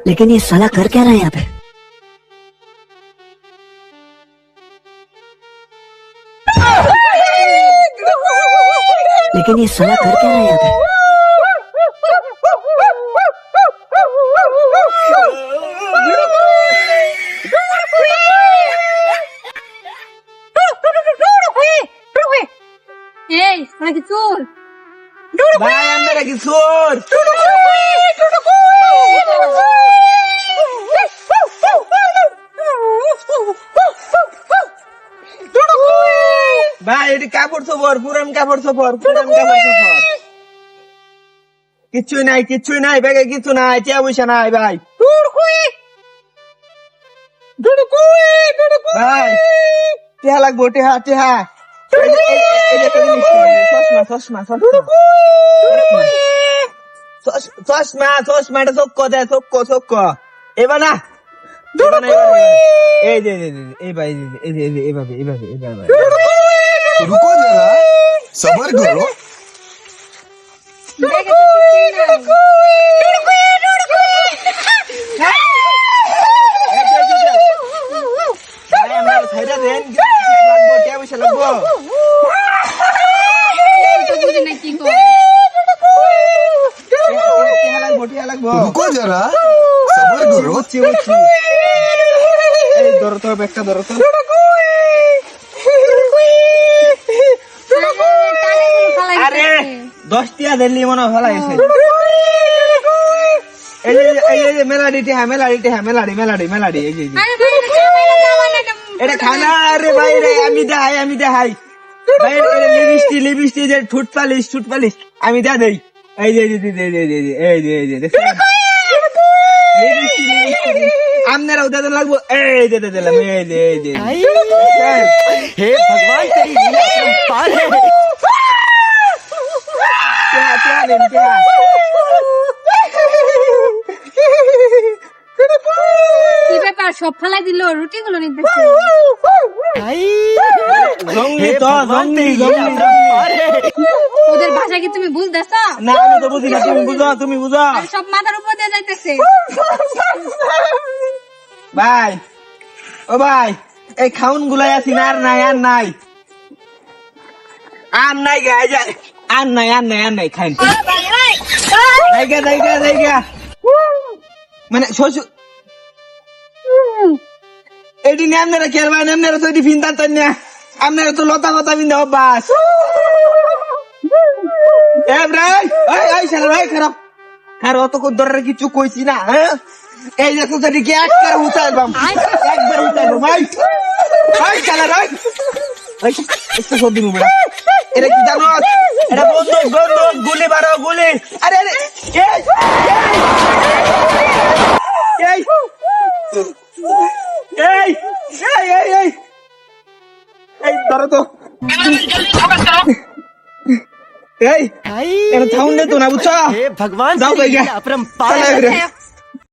लेकिन ये साला कर क्या रहा है यहाँ पे? लेकिन ये साला कर क्या रहा है यहाँ पे? Hey, lagi tur. ভাই আমরা নাকি চোর? ভাই এটি কাপড় চোপড়, পুরান কাপড় চোপড়। কিচ্ছুই নাই ব্যাগে, কিছু নাই, টিয়া পয়সা নাই ভাই। ভাই টিয়া লাগবো, টিয়া। চশমা এটা চোখ এবার না এইভাবে रुको जरा सबर करो। रुको जरा सबर करो। ধরো তো ব্যাগটা ধরো তো। আরে 10 টিয়া দিলি মনে হয় ভালো গেছে। এই যে মেলাডি এই যে এটা খানা। আরে ভাই রে আমি দেখাই ভাই, লিপস্টিক যে ঠোঁট পালিশ আমি দেই। এই যে আপনারা উদাহরণ লাগবো। এই যে দিলাম। हे भगवान तेरी लीला अपरंपार है। কি ব্যাপার, সব ফালাই দিল, রুটি গুলো নিতেছে। ওদের ভাষা কি তুমি বুঝতেছ? না আমি তো বুঝি না, তুমি বুঝো। আর সব মাথার উপর দিয়ে যাইতেছে। ভাই ও ভাই, এই খাউন গুলাই আছি না? আর নাই খাইন জায়গা মানে শ্বশুর এটি নিয়ে আপনারা খেলবেন। আপনারা তো এটি ফিনতাম না, আপনারা তো লতা কথা ফিনতে অভ্যাস। ভাই খারাপ অতক্ষণ ধরে কিছু কইছি না। হ্যাঁ এই যে তোদেরকে একবার উঠাইবাম ভাই চালা ভাই একটু সর্দি মুখ। এটা কি জানো? এটা বন্দুক গুলি বারো গুলি। আরে এই ধরো তো। এই এটা থাউন্ডে তো না বুঝছো? हे भगवान जाओ तेरी भैया। लीला अपरंपार चला है। रे।